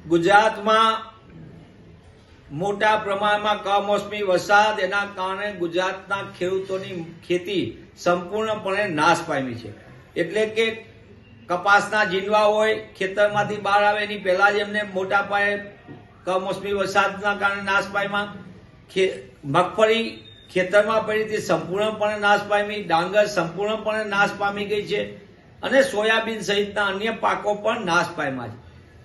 ગુજરાતમાં મોટા પ્રમાણમાં કમોસમી વરસાદ એના કારણે ગુજરાતના ખેડૂતોની ખેતી સંપૂર્ણપણે નાશ પામી છે. એટલે કે કપાસના જીંડવા હોય ખેતરમાંથી બહાર આવે એની પહેલા જ એમને મોટા પાયે કમોસમી વરસાદના કારણે નાશ પામ્યા. મગફળી ખેતરમાં પડી હતી સંપૂર્ણપણે નાશ પામી, ડાંગર સંપૂર્ણપણે નાશ પામી ગઈ છે અને સોયાબીન સહિતના અન્ય પાકો પણ નાશ પામ્યા છે.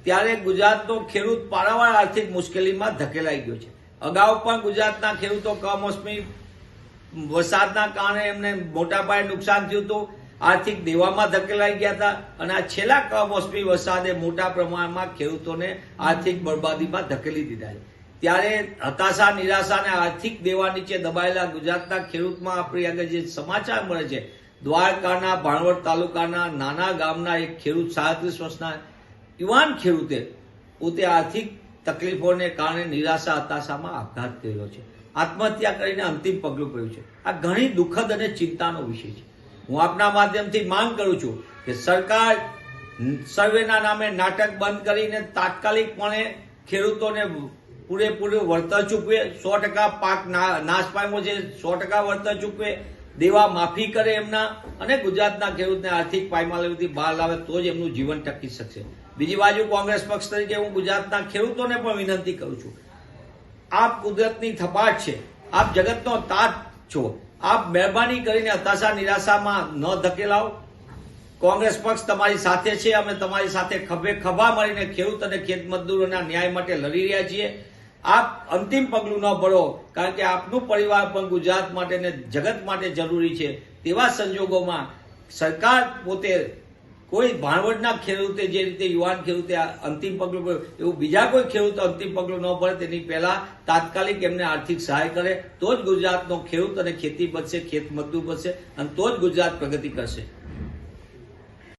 ત્યારે ગુજરાતનો ખેડૂત પારાવાર આર્થિક મુશ્કેલીમાં ધકેલાઈ ગયો છે. અગાઉ પણ ગુજરાતના ખેડૂતો કમોસમી વરસાદના કારણે એમને મોટા પાયે નુકસાન થયું હતું, આર્થિક દેવામાં ધકેલાઈ ગયા હતા અને આ છેલ્લા કમોસમી વરસાદે મોટા પ્રમાણમાં ખેડૂતોને આર્થિક બરબાદીમાં ધકેલી દીધા છે. ત્યારે હતાશા, નિરાશા અને આર્થિક દેવા નીચે દબાયેલા ગુજરાતના ખેડૂતમાં આપણી આગળ જે સમાચાર મળે છે, દ્વારકાના ભાણવડ તાલુકાના નાના ગામના એક ખેડૂત 37 વર્ષના યુવાન ખેડૂતે પોતે આર્થિક તકલીફોને કારણે નિરાશા, હતાશામાં આપઘાત કર્યો છે, આત્મહત્યા કરીને અંતિમ પગલું ભર્યું છે. આ ઘણી દુઃખદ અને ચિંતાનો વિષય છે. હું આપના માધ્યમથી માંગ કરું છું કે સરકાર સર્વેના નામે નાટક બંધ કરીને તાત્કાલિકપણે ખેડૂતોને પૂરેપૂરું વળતર ચૂકવે, 100% પાક નાશ પામ્યો છે, 100% વળતર ચૂકવે, દેવા માફી કરે એમના અને ગુજરાતના ખેડૂતને આર્થિક પાયમાલીથી બહાર લાવે તો જ એમનું જીવન ટકી શકશે. બીજી બાજુ કોંગ્રેસ પક્ષ તરીકે હું ગુજરાતના ખેડૂતોને પણ વિનંતી કરું છું, આપ કુદરતની થપાટ છે, આપ જગતનો તાત છો, આપ મહેરબાની કરીને હતાશા, નિરાશામાં ન ધકેલાઓ. કોંગ્રેસ પક્ષ તમારી સાથે છે, અમે તમારી સાથે ખભે ખભા મળીને ખેડૂત અને ખેત મજદૂરોના ન્યાય માટે લડી રહ્યા છીએ. આપ અંતિમ પગલું ન ભરો, કારણ કે આપનું પરિવાર પણ ગુજરાત માટે ને જગત માટે જરૂરી છે. તેવા સંજોગોમાં સરકાર પોતે કોઈ ભાણવડના ખેડૂતે જે રીતે યુવાન ખેડૂતે અંતિમ પગલું ભર્યું એવું બીજા કોઈ ખેડૂત અંતિમ પગલું ન ભરે તેની પહેલા તાત્કાલિક એમને આર્થિક સહાય કરે તો જ ગુજરાતનો ખેડૂત અને ખેતી બચશે, ખેત મજદૂર બચશે અને તો જ ગુજરાત પ્રગતિ કરશે.